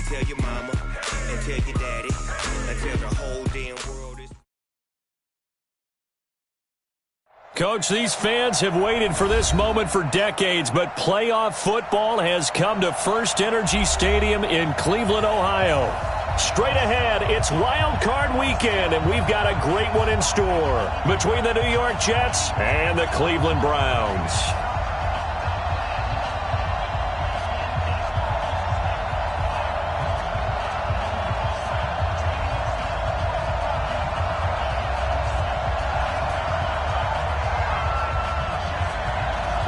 tell your mama and tell your daddy and tell the whole damn world is... Coach, these fans have waited for this moment for decades, but playoff football has come to First Energy Stadium in Cleveland, Ohio. Straight ahead, it's Wild Card Weekend, and we've got a great one in store between the New York Jets and the Cleveland Browns.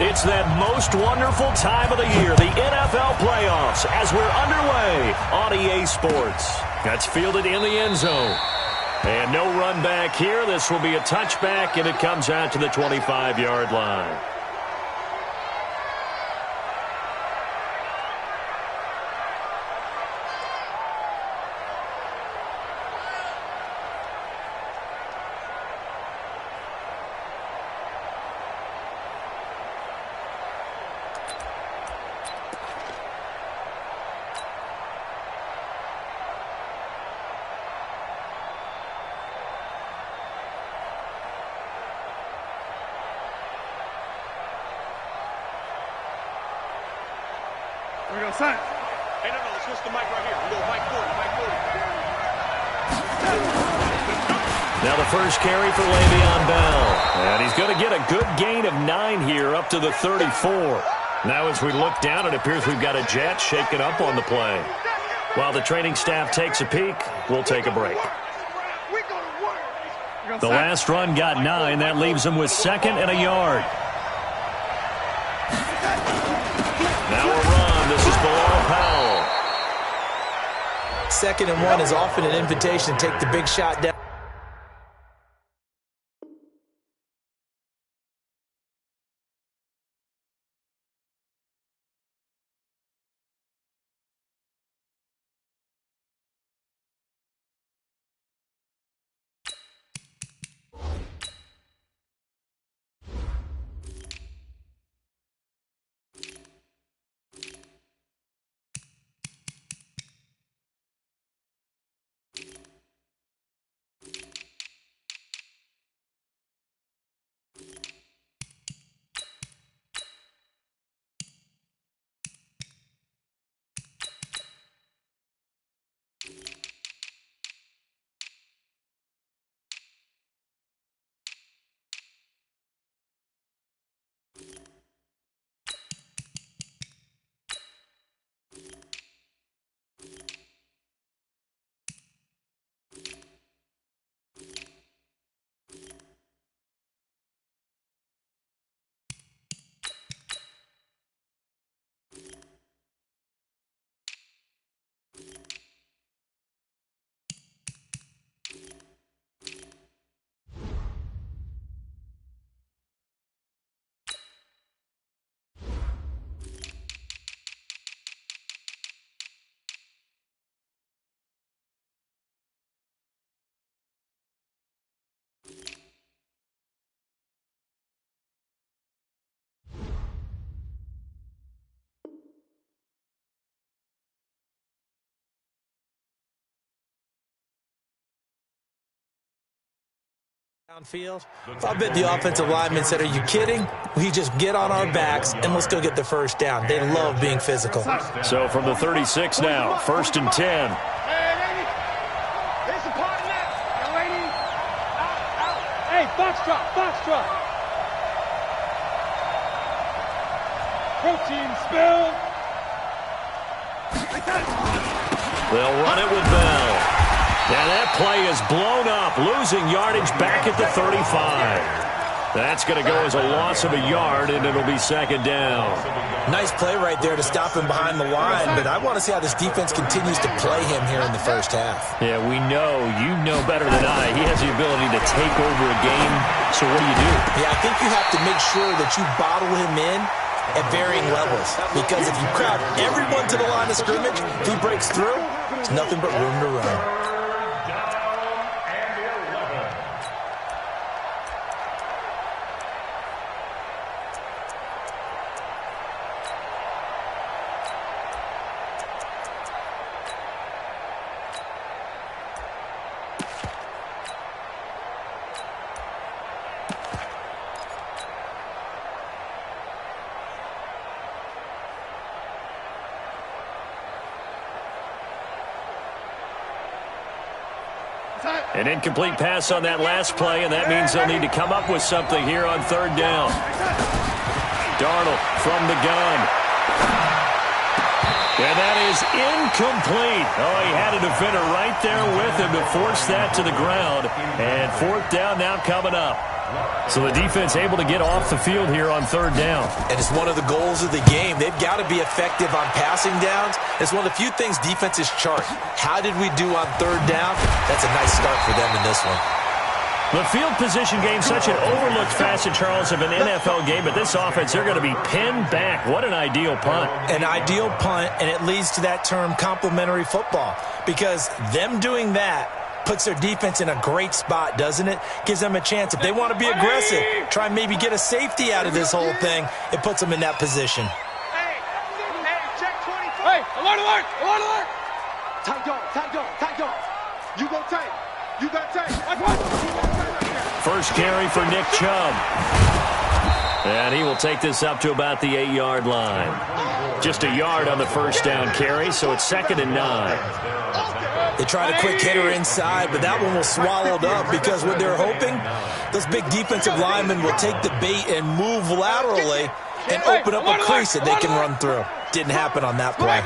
It's that most wonderful time of the year, the NFL playoffs, as we're underway on EA Sports. That's fielded in the end zone. And no run back here. This will be a touchback, and it comes out to the 25-yard line. There we go, son. Hey, no, let's switch the mic right here. We'll go mic 40, mic 40. Now the first carry for Le'Veon Bell. And he's going to get a good gain of 9 here up to the 34. Now as we look down, it appears we've got a Jet shaking up on the play. While the training staff takes a peek, we'll take a break. The last run got 9. That leaves him with 2nd and a yard. Now a run. This is Bilal Powell. 2nd and 1 is often an invitation to take the big shot down. Downfield. I bet the offensive lineman said, "Are you kidding? We just get on our backs and let's go get the first down." They love being physical. So from the 36 now, 1st and 10. Hey, lady. There's a part in that. Young lady. Out. Hey, foxtrot. Protein spill. They'll run it with Bell. And that play is blown up, losing yardage back at the 35. That's going to go as a loss of a yard, and it'll be 2nd down. Nice play right there to stop him behind the line, but I want to see how this defense continues to play him here in the first half. Yeah, we know. You know better than I. He has the ability to take over a game, so what do you do? Yeah, I think you have to make sure that you bottle him in at varying levels, because if you crowd everyone to the line of scrimmage, if he breaks through, there's nothing but room to run. An incomplete pass on that last play, and that means they'll need to come up with something here on third down. Darnold from the gun. And that is incomplete. Oh, he had a defender right there with him to force that to the ground. And fourth down now coming up. So the defense able to get off the field here on third down. And it's one of the goals of the game. They've got to be effective on passing downs. It's one of the few things defenses chart. How did we do on third down? That's a nice start for them in this one. The field position game, such an overlooked facet, Charles, of an NFL game. But this offense, they're going to be pinned back. What an ideal punt. An ideal punt, and it leads to that term complementary football. Because them doing that puts their defense in a great spot, doesn't it? Gives them a chance. If they want to be aggressive, try and maybe get a safety out of this whole thing, it puts them in that position. Hey, check 24. Hey, alert, alert, alert, alert. Tight dog, tight dog, tight dog. You go tight. You got tight. First carry for Nick Chubb. And he will take this up to about the 8-yard line. Just a yard on the first down carry, so it's 2nd and 9. They tried a quick hitter inside, but that one was swallowed up because what they're hoping, those big defensive linemen will take the bait and move laterally and open up a crease that they can run through. Didn't happen on that play.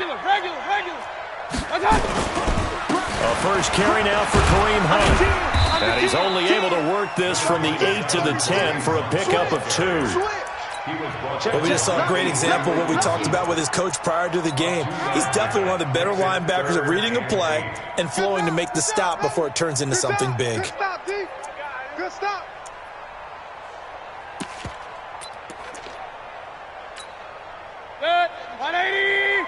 A first carry now for Kareem Hunt. And he's only able to work this from the 8 to the 10 for a pickup of 2. Well, we just saw a great example of what we talked about with his coach prior to the game. He's definitely one of the better linebackers at reading a play and flowing to make the stop before it turns into something big. Good stop, D. Good stop. Good. 180.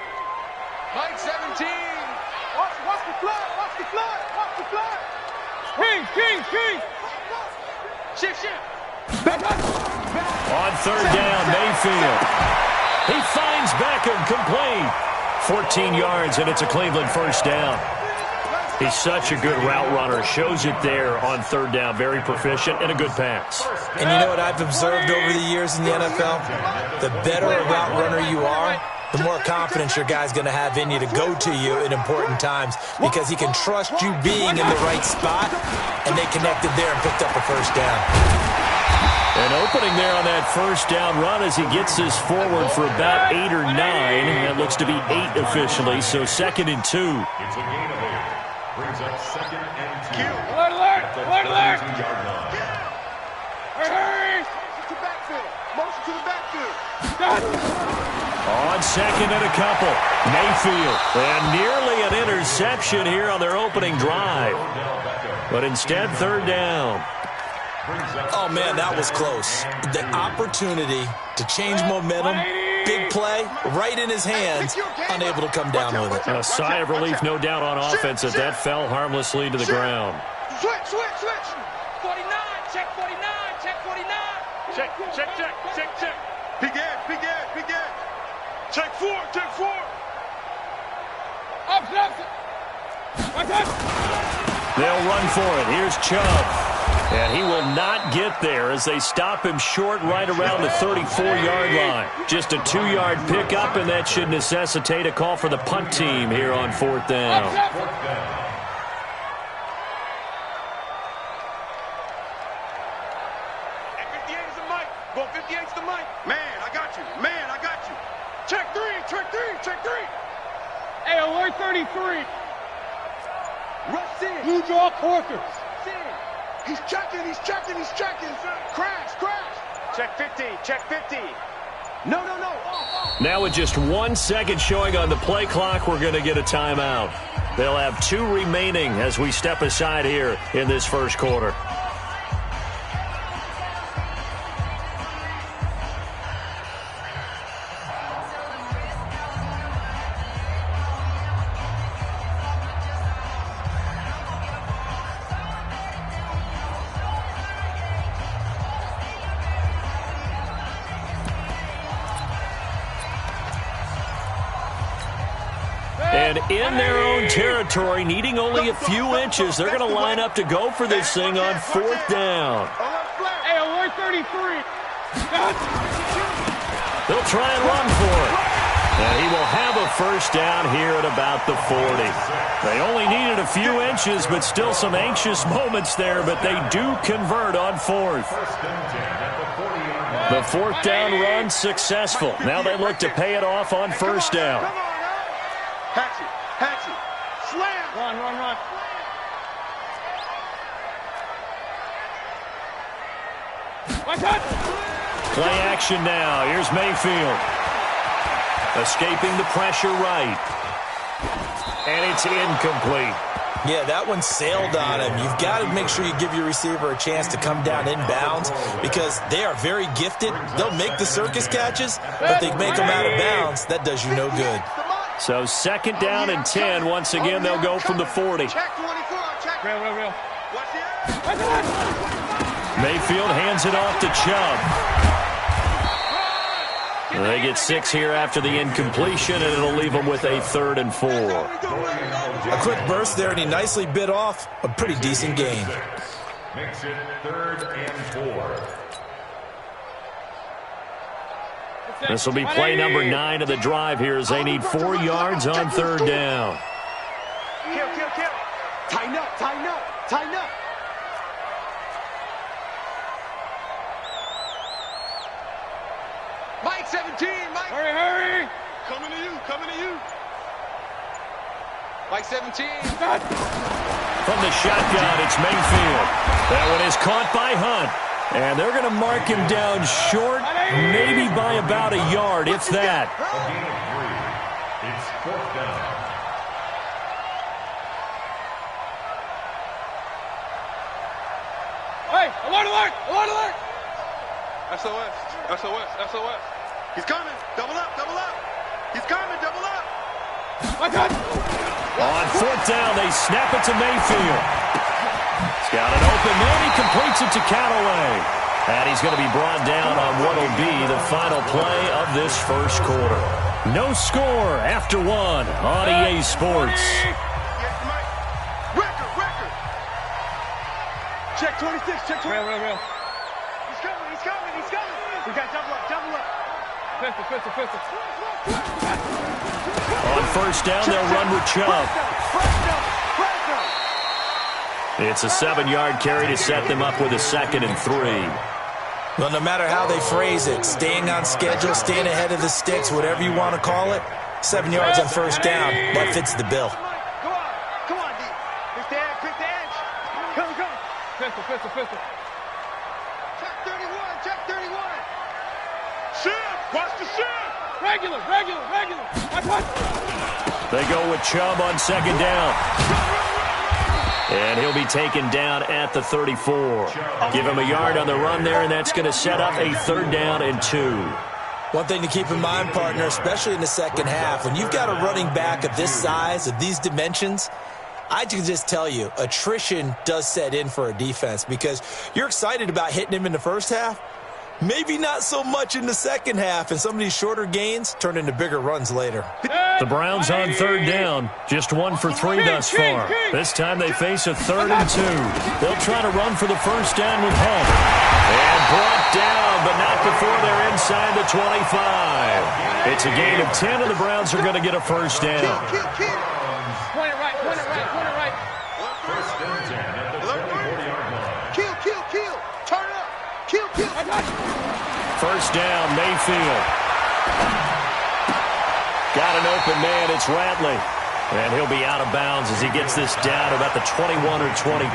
Mike 17. Watch the flood. Watch the flood. Watch the flood. King. Shift. On third down, Mayfield. He finds Beckham complete. 14 yards, and it's a Cleveland first down. He's such a good route runner. Shows it there on third down. Very proficient and a good pass. And you know what I've observed over the years in the NFL? The better a route runner you are, the more confidence your guy's going to have in you to go to you in important times because he can trust you being in the right spot, and they connected there and picked up a first down. An opening there on that first down run as he gets this forward for about 8 or 9. That looks to be 8 officially, so 2nd and 2. It's a gain of 8. Brings up 2nd and 2. Alert! Hurry! To backfield. Motion to the backfield. On 2nd and a couple, Mayfield. And nearly an interception here on their opening drive. But instead, third down. Oh, man, that was close. The opportunity to change momentum, big play, right in his hands, unable to come down with it. A sigh of relief, no doubt, on offense as that fell harmlessly to the ground. Switch. 49, check 49, check 49. Check. Big Ed. Check 4. They'll run for it. Here's Chubb. And he will not get there as they stop him short right around the 34-yard line. Just a 2-yard pickup, and that should necessitate a call for the punt team here on fourth down. Ball 58's the mic. Man, I got you. Check 3. Hey, alert 33. Rush in. Blue jaw Corkers. He's checking. Crash. Check 50. No. Now with just 1 second showing on the play clock, we're going to get a timeout. They'll have 2 remaining as we step aside here in this first quarter. And in their own territory, needing only a few inches, they're going to line up to go for this thing on fourth down. Hey, alert 33. They'll try and run for it. And he will have a first down here at about the 40. They only needed a few inches, but still some anxious moments there, but they do convert on fourth. The fourth down run successful. Now they look to pay it off on first down. Hatchet, hatchet, slam. Run. Play action now. Here's Mayfield. Escaping the pressure right. And it's incomplete. Yeah, that one sailed on him. You've got to make sure you give your receiver a chance to come down inbounds because they are very gifted. They'll make the circus catches, but they make them out of bounds. That does you no good. So second down and 10. Once again, they'll go from the 40. Real. Mayfield hands it off to Chubb. They get 6 here after the incompletion, and it'll leave them with a 3rd and 4. A quick burst there, and he nicely bit off a pretty decent gain. Makes it 3rd and 4. This will be play number 9 of the drive here as they need 4 yards on 3rd down. Kill. Tighten up. Mike 17, Mike. Hurry. Coming to you. Mike 17. From the shotgun, it's Mayfield. That one is caught by Hunt. And they're going to mark him down short, maybe by about a yard, if that. A gain of 3. It's 4th down. Hey, alert! SOS. He's coming. Double up. He's coming. Double up. On 4th down, they snap it to Mayfield. He's got an open man. He completes it to Callaway. And he's going to be brought down on what will be the final play of this first quarter. No score after 1 on EA Sports. Record. Check 26. Real. He's coming. We got double up. Pistol. On first down, they'll run with Chubb. It's a 7-yard carry to set them up with a 2nd and 3. Well, no matter how they phrase it, staying on schedule, staying ahead of the sticks, whatever you want to call it, 7 yards on first down, that fits the bill. Come on, D. Pick the edge. Come. Pistol. Check 31. Shift. Watch the shift. Regular. Watch. They go with Chubb on 2nd down. And he'll be taken down at the 34. Give him a yard on the run there, and that's going to set up a 3rd down and 2. One thing to keep in mind, partner, especially in the second half, when you've got a running back of this size, of these dimensions, I can just tell you, attrition does set in for a defense because you're excited about hitting him in the first half. Maybe not so much in the second half, and some of these shorter gains turn into bigger runs later. The Browns on 3rd down, just 1 for 3 thus far. This time they face a 3rd and 2. They'll try to run for the first down with Hunt. And brought down, but not before they're inside the 25. It's a gain of 10, and the Browns are going to get a first down. Point it right. First and 10 at the 40-yard line. Kill. Turn up. Kill. First down, Mayfield. Got an open man, it's Radley. And he'll be out of bounds as he gets this down about the 21 or 22.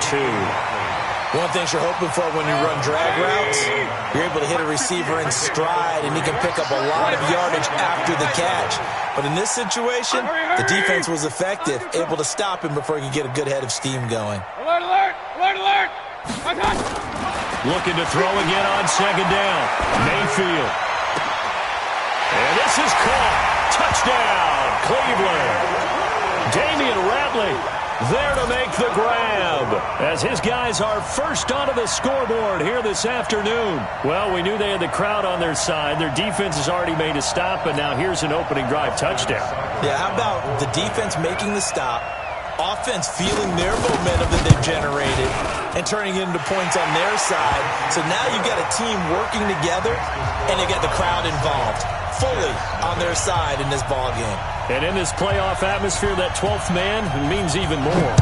One thing you're hoping for when you run drag routes, you're able to hit a receiver in stride, and he can pick up a lot of yardage after the catch. But in this situation, the defense was effective, able to stop him before he could get a good head of steam going. Alert! Looking to throw again on 2nd down. Mayfield. And this is caught. Touchdown, Cleveland. Damian Radley there to make the grab as his guys are first onto the scoreboard here this afternoon. Well, we knew they had the crowd on their side. Their defense has already made a stop, but now here's an opening drive touchdown. Yeah, how about the defense making the stop, offense feeling their momentum that they've generated, and turning it into points on their side. So now you've got a team working together, and they got the crowd involved. fully on their side in this ball game. And in this playoff atmosphere, that 12th man means even more.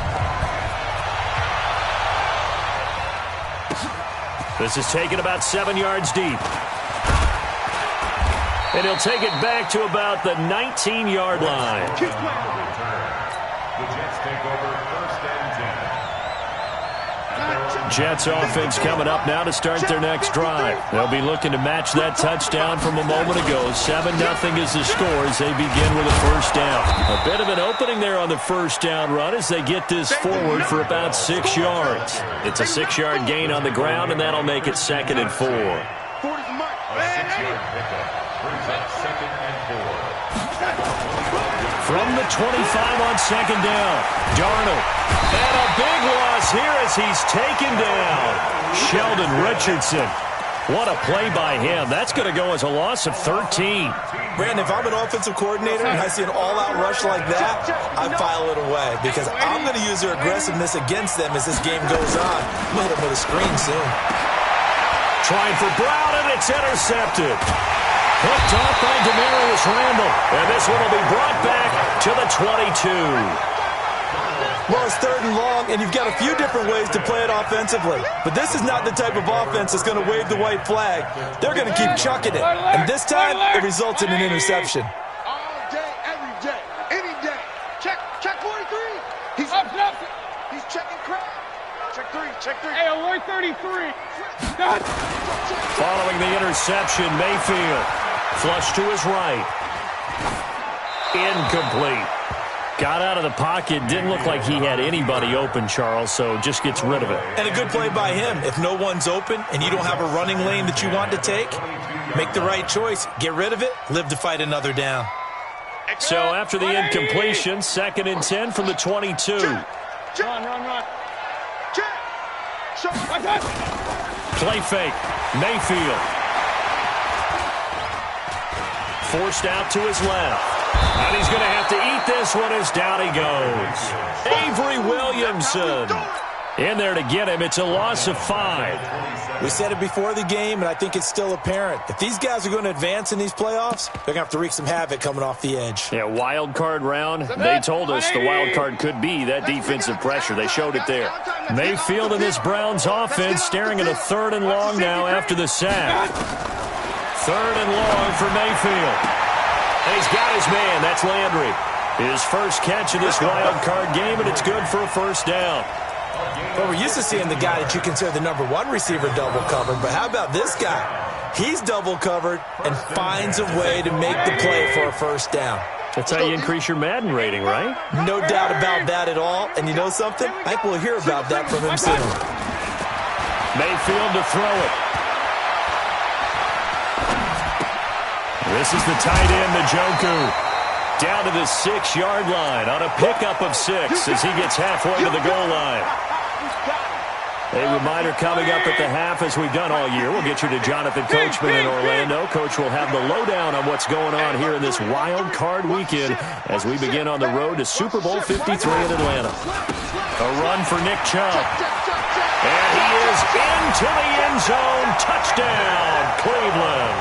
This is taken about 7 yards deep. And he'll take it back to about the 19-yard line. The Jets take over first and 10. Jets offense coming up now to start their next drive. They'll be looking to match that touchdown from a moment ago. 7-0 is the score as they begin with a first down. A bit of an opening there on the first down run as they get this forward for about 6 yards. It's a 6-yard gain on the ground, and that'll make it 2nd and 4. A 6-yard pickup brings up 2nd and 4. From the 25 on 2nd down, Darnold. And a big loss here as he's taken down. Sheldon Richardson. What a play by him. That's going to go as a loss of 13. Brandon, if I'm an offensive coordinator and I see an all-out rush like that, I file it away because I'm going to use their aggressiveness against them as this game goes on. I'm going to hit them with a screen soon. Trying for Brown, and it's intercepted. Hooked off by Demarius Randall. And this one will be brought back to the 22. Well, it's 3rd and long, and you've got a few different ways to play it offensively. But this is not the type of offense that's going to wave the white flag. They're going to keep chucking it. And this time, it results in an interception. All day, every day, any day. Check 43. He's up. He's checking crap. Check 3. Hey, alert 33. Following the interception, Mayfield. Flush to his right. Incomplete. Got out of the pocket. Didn't look like he had anybody open, Charles, so just gets rid of it. And a good play by him. If no one's open and you don't have a running lane that you want to take, make the right choice. Get rid of it. Live to fight another down. So after the incompletion, 2nd and 10 from the 22. Run. Check. Play fake. Mayfield. Forced out to his left. And he's going to have to eat this one as down he goes. Avery Williamson in there to get him. It's a loss of 5. We said it before the game, and I think it's still apparent. If these guys are going to advance in these playoffs, they're going to have to wreak some havoc coming off the edge. Yeah, wild card round. They told us the wild card could be that defensive pressure. They showed it there. Mayfield in this Browns offense staring at a 3rd and long now after the sack. 3rd and long for Mayfield. And he's got his man. That's Landry. His first catch of this wild card game, and it's good for a first down. Well, we're used to seeing the guy that you consider the #1 receiver double covered, but how about this guy? He's double covered and finds a way to make the play for a first down. That's how you increase your Madden rating, right? No doubt about that at all. And you know something? I think we'll hear about that from him soon. Mayfield to throw it. This is the tight end, Njoku. Down to the 6-yard line on a pickup of 6 as he gets halfway to the goal line. A reminder coming up at the half, as we've done all year. We'll get you to Jonathan Coachman in Orlando. Coach will have the lowdown on what's going on here in this wild card weekend as we begin on the road to Super Bowl 53 in Atlanta. A run for Nick Chubb. And he is into the end zone. Touchdown, Cleveland.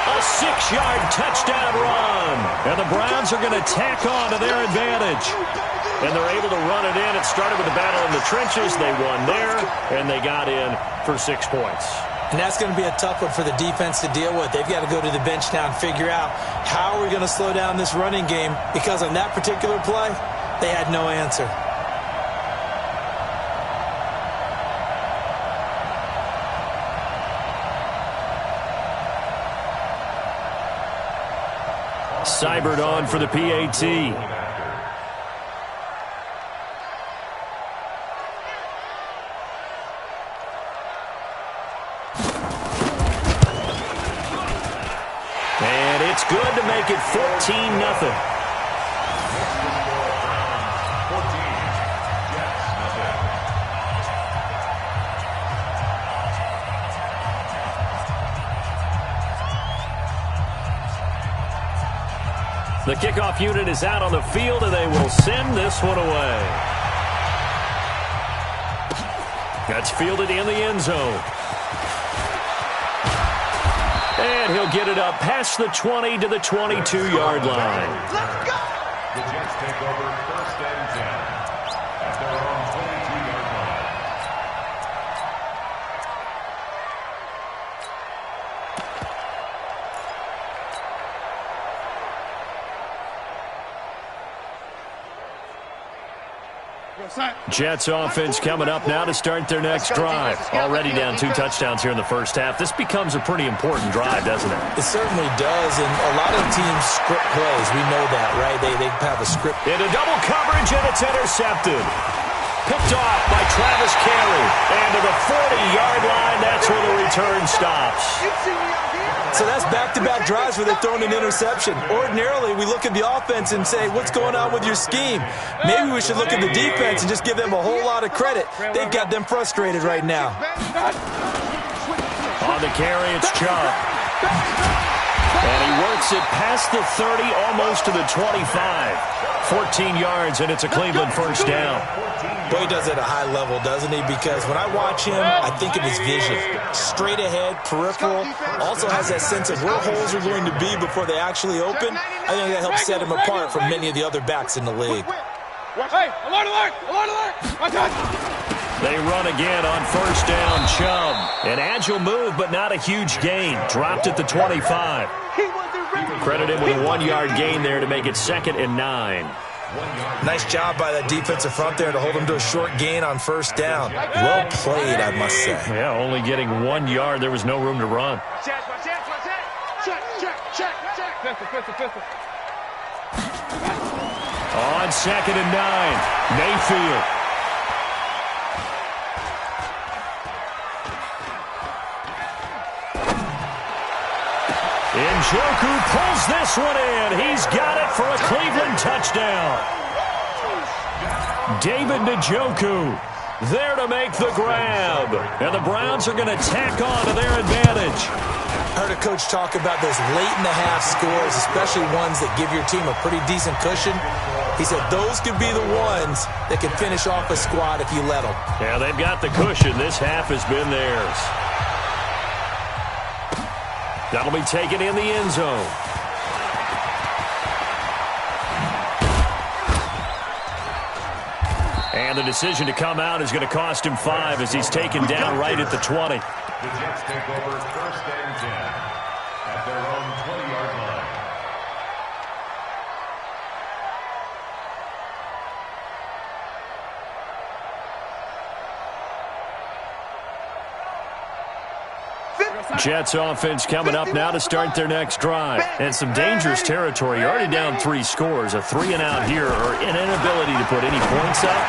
A 6-yard touchdown run. And the Browns are going to tack on to their advantage. And they're able to run it in. It started with a battle in the trenches. They won there, and they got in for 6 points. And that's going to be a tough one for the defense to deal with. They've got to go to the bench now and figure out how are we going to slow down this running game, because on that particular play, they had no answer. Seibert on for the PAT. And it's good to make it 14-0. The kickoff unit is out on the field, and they will send this one away. That's fielded in the end zone. And he'll get it up past the 20 to the 22-yard line. Let's go! The Jets take over 1st and 10 at their own 22-yard line. Jets offense coming up now to start their next drive. Already down 2 touchdowns here in the first half. This becomes a pretty important drive, doesn't it? It certainly does, and a lot of teams script plays. We know that, right? They have a script. Into double coverage, and it's intercepted. Picked off by Travis Carey. And to the 40-yard line, that's where the return stops. So that's back-to-back drives where they've thrown an interception. Ordinarily, we look at the offense and say, what's going on with your scheme? Maybe we should look at the defense and just give them a whole lot of credit. They've got them frustrated right now. On the carry, it's Chubb. And he works it past the 30, almost to the 25. 14 yards, and it's a Cleveland first down. Boy, he does it at a high level, doesn't he? Because when I watch him, I think of his vision. Straight ahead, peripheral. Also has that sense of where holes are going to be before they actually open. I think that helps set him apart from many of the other backs in the league. Hey, alert, alert, alert, alert! They run again on first down. Chubb. An agile move, but not a huge gain. Dropped at the 25. Credit him with a 1-yard gain there to make it 2nd and 9. Nice job by that defensive front there to hold him to a short gain on first down. Well played, I must say. Yeah, only getting 1 yard. There was no room to run. Check, pistol. On 2nd and 9, Mayfield. Njoku pulls this one in. He's got it for a Cleveland touchdown. David Njoku there to make the grab. And the Browns are going to tack on to their advantage. I heard a coach talk about those late-in-the-half scores, especially ones that give your team a pretty decent cushion. He said those could be the ones that can finish off a squad if you let them. Yeah, they've got the cushion. This half has been theirs. That'll be taken in the end zone. And the decision to come out is going to cost him 5 as he's taken down right at the 20. The Jets take over 1st and 10 at their own 20-yard line. Jets offense coming up now to start their next drive. And some dangerous territory. You're already down 3 scores. A 3-and-out here or an inability to put any points up.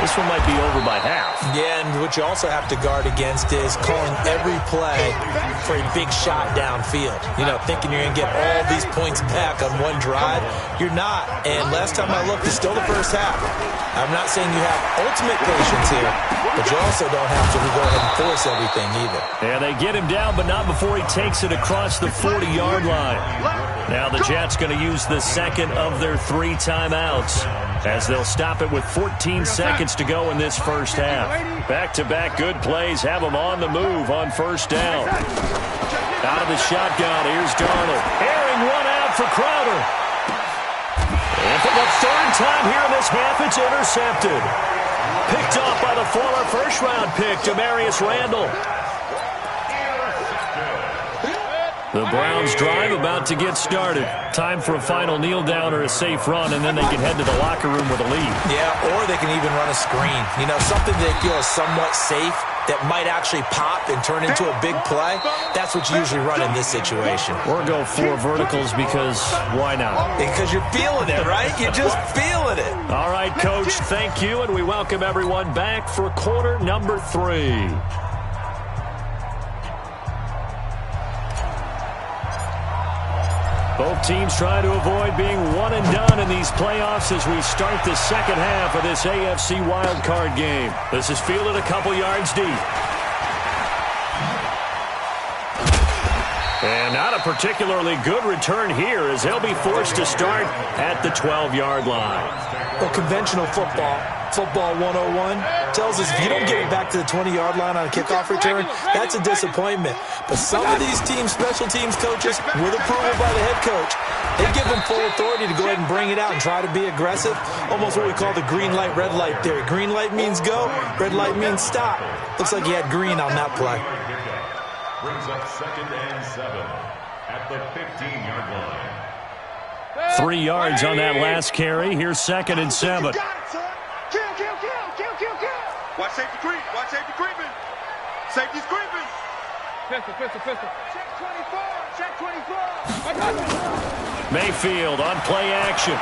This one might be over by half. Yeah, and what you also have to guard against is calling every play for a big shot downfield. You know, thinking you're going to get all these points back on one drive. You're not. And last time I looked, it's still the first half. I'm not saying you have ultimate patience here, but you also don't have to go ahead and force everything either. Yeah, they get him down, but not before he takes it across the 40-yard line. Now the Jets going to use the second of their 3 timeouts as they'll stop it with 14 seconds to go in this first half. Back-to-back good plays have them on the move on first down. Out of the shotgun, here's Darnold. Airing one out for Crowder. And for the 3rd time here in this half, it's intercepted. Picked off by the former first-round pick, Demarius Randall. The Browns drive about to get started. Time for a final kneel down or a safe run, and then they can head to the locker room with a lead. Yeah, or they can even run a screen. You know, something they feel is somewhat safe that might actually pop and turn into a big play. That's what you usually run in this situation. Or go 4 verticals because why not? Because you're feeling it, right? You're just feeling it. All right, Coach, thank you, and we welcome everyone back for quarter number 3. Both teams try to avoid being one and done in these playoffs as we start the second half of this AFC wildcard game. This is fielded a couple yards deep. And not a particularly good return here as they'll be forced to start at the 12-yard line. Well, conventional football 101 tells us if you don't get it back to the 20-yard line on a kickoff return, that's a disappointment. But some of these teams, special teams coaches, with approval by the head coach, they give them full authority to go ahead and bring it out and try to be aggressive. Almost what we call the green light, red light theory. Green light means go, red light means stop. Looks like he had green on that play. Brings up 2nd and 7 at the 15-yard line. 3 yards on that last carry. Here's 2nd and 7. Watch safety creep. Watch safety creeping. Safety's creeping. Pistol. Check 24. Check 24. Mayfield on play action.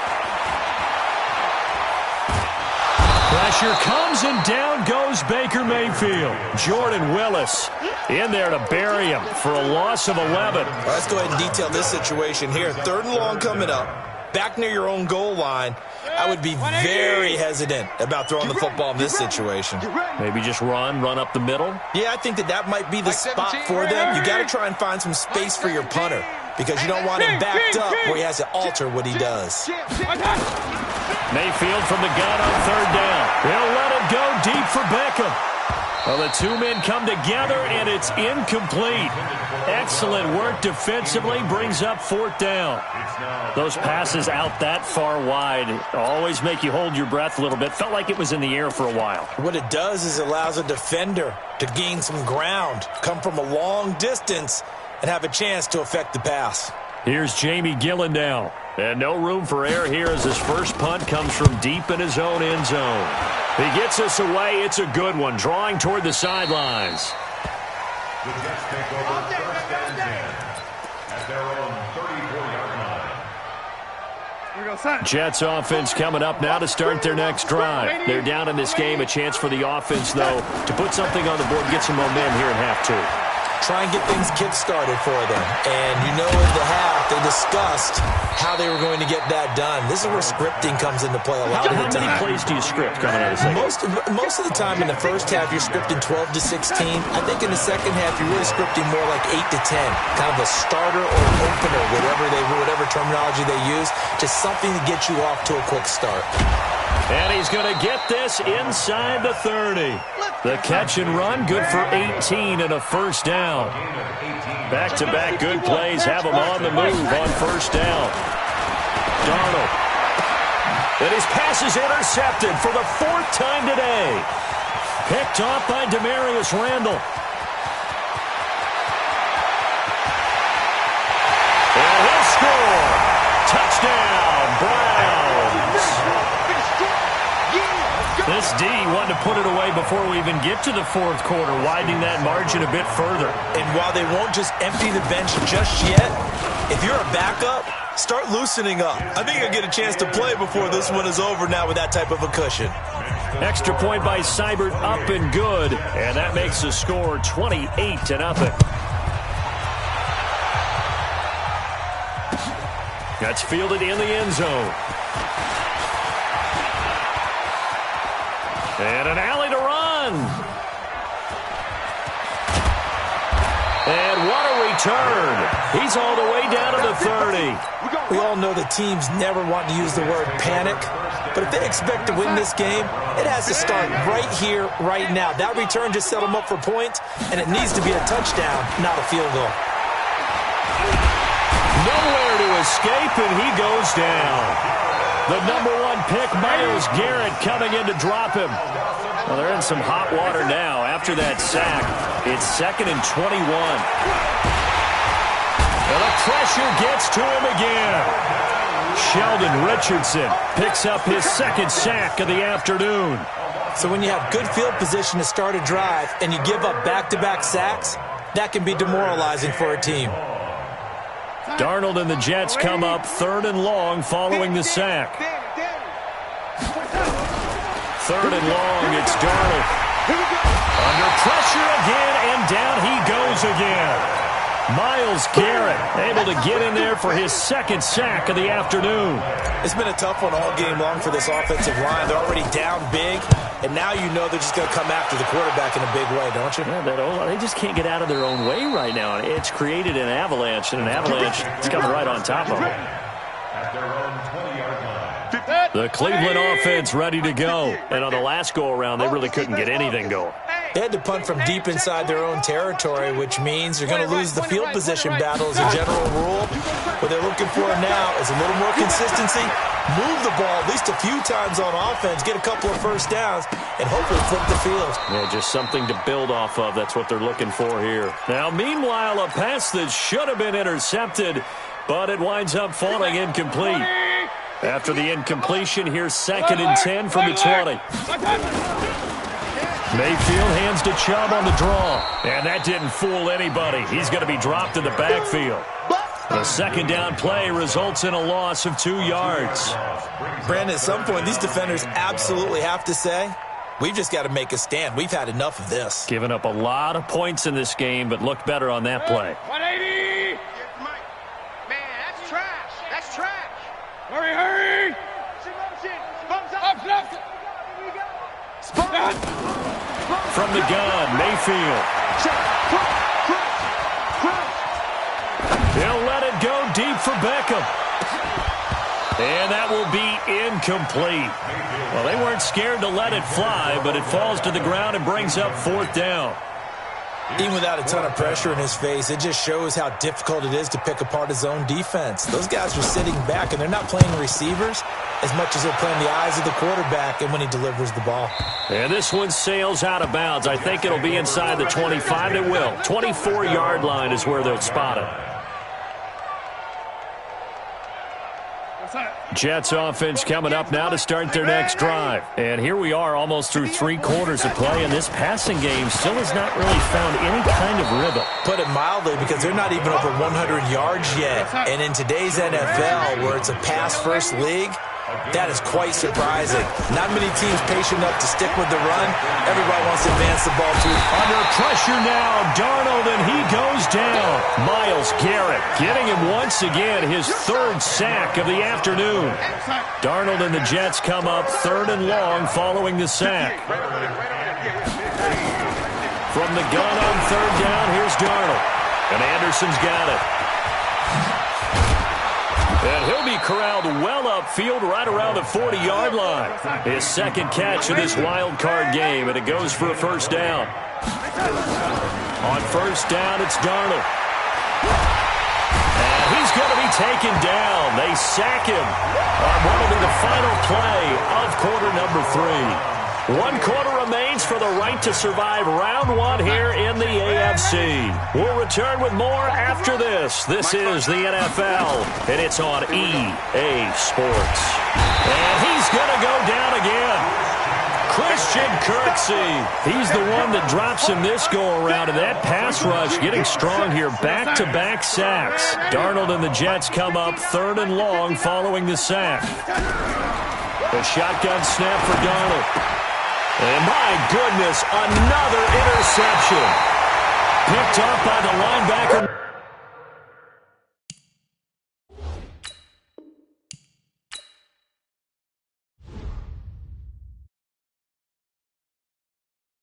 Pressure comes and down goes Baker Mayfield. Jordan Willis in there to bury him for a loss of 11. Let's go ahead and detail this situation here. 3rd and long coming up. Back near your own goal line. I would be very hesitant about throwing the football in this situation. Maybe just run up the middle. Yeah, I think that might be the spot for them. You got to try and find some space for your punter because you don't want him backed up where he has to alter what he does. Mayfield from the gun on 3rd down. He'll let it go deep for Beckham. Well, the two men come together, and it's incomplete. Excellent work defensively, brings up 4th down. Those passes out that far wide always make you hold your breath a little bit. Felt like it was in the air for a while. What it does is it allows a defender to gain some ground, come from a long distance, and have a chance to affect the pass. Here's Jamie Gillen now. And no room for error here as his first punt comes from deep in his own end zone. He gets us away. It's a good one, drawing toward the sidelines. The Jets take over 1st and 10 at their own 34-yard line. Jets offense coming up now to start their next drive. They're down in this game. A chance for the offense, though, to put something on the board, get some momentum here in half 2. Try and get things kick-started for them. And you know at the half, they discussed how they were going to get that done. This is where scripting comes into play a lot of the time. How many plays do you script coming out of the second? Most of the time in the first half, you're scripting 12 to 16. I think in the second half, you're really scripting more like 8 to 10. Kind of a starter or an opener, whatever terminology they use. Just something to get you off to a quick start. And he's going to get this inside the 30. The catch and run, good for 18 and a 1st down. Back-to-back good plays have him on the move on 1st down. Darnold. And his pass is intercepted for the 4th time today. Picked off by Demarius Randall. And he'll score. Touchdown, Browns. This D wanted to put it away before we even get to the 4th quarter, widening that margin a bit further. And while they won't just empty the bench just yet, if you're a backup, start loosening up. I think you'll get a chance to play before this one is over now with that type of a cushion. Extra point by Seibert, up and good. And that makes the score 28-0. That's fielded in the end zone. And an alley to run. And what a return. He's all the way down to the 30. We all know that teams never want to use the word panic, but if they expect to win this game, it has to start right here, right now. That return just set them up for points, and it needs to be a touchdown, not a field goal. Nowhere to escape, and he goes down. The #1 pick, Myles Garrett, coming in to drop him. Well, they're in some hot water now after that sack. It's 2nd and 21. And the pressure gets to him again. Sheldon Richardson picks up his 2nd sack of the afternoon. So when you have good field position to start a drive and you give up back-to-back sacks, that can be demoralizing for a team. Darnold and the Jets come up 3rd and long following the sack. 3rd and long, it's Darnold. Under pressure again, and down he goes again. Myles Garrett able to get in there for his 2nd sack of the afternoon. It's been a tough one all game long for this offensive line. They're already down big, and now you know they're just going to come after the quarterback in a big way, don't you? Yeah, they just can't get out of their own way right now. It's created an avalanche, and an avalanche is coming right on top of them. At their own 20-yard line. The Cleveland offense ready to go. And on the last go-around, they really couldn't get anything going. They had to punt from deep inside their own territory, which means you're going to lose the field position battle as a general rule. What they're looking for now is a little more consistency, move the ball at least a few times on offense, get a couple of first downs, and hopefully flip the field. Yeah, just something to build off of. That's what they're looking for here. Now, meanwhile, a pass that should have been intercepted, but it winds up falling incomplete. After the incompletion, here's 2nd and 10 from the 20. Mayfield hands to Chubb on the draw. And that didn't fool anybody. He's going to be dropped in the backfield. The 2nd down play results in a loss of 2 yards. Brandon, at some point, these defenders absolutely have to say, we've just got to make a stand. We've had enough of this. Giving up a lot of points in this game, but looked better on that play. 180! Man, that's trash. That's trash. Hurry, hurry! From the gun, Mayfield. He'll let it go deep for Beckham. And that will be incomplete. Well, they weren't scared to let it fly, but it falls to the ground and brings up 4th down. Even without a ton of pressure in his face, it just shows how difficult it is to pick apart his own defense. Those guys are sitting back, and they're not playing receivers as much as they're playing the eyes of the quarterback and when he delivers the ball. And this one sails out of bounds. I think it'll be inside the 25. It will. 24-yard line is where they'll spot it. Jets offense coming up now to start their next drive. And here we are almost through 3 quarters of play, and this passing game still has not really found any kind of rhythm. Put it mildly, because they're not even over 100 yards yet. And in today's NFL, where it's a pass-first league, that is quite surprising. Not many teams patient enough to stick with the run. Everybody wants to advance the ball too. Under pressure now, Darnold, and he goes down. Myles Garrett getting him once again, his 3rd sack of the afternoon. Darnold and the Jets come up 3rd and long following the sack. From the gun on 3rd down, here's Darnold. And Anderson's got it. And he'll be corralled well upfield right around the 40-yard line. His 2nd catch of this wild card game, and it goes for a 1st down. On 1st down, it's Darnold. And he's going to be taken down. They sack him on what will be the final play of quarter number 3. 1 quarter remains for the right to survive round 1 here in the AFC. We'll return with more after this. This is the NFL, and it's on EA Sports. And he's going to go down again. Christian Kirksey. He's the one that drops him this go-around, and that pass rush getting strong here. Back-to-back sacks. Darnold and the Jets come up 3rd and long following the sack. The shotgun snap for Darnold. And my goodness, another interception. Picked up by the linebacker.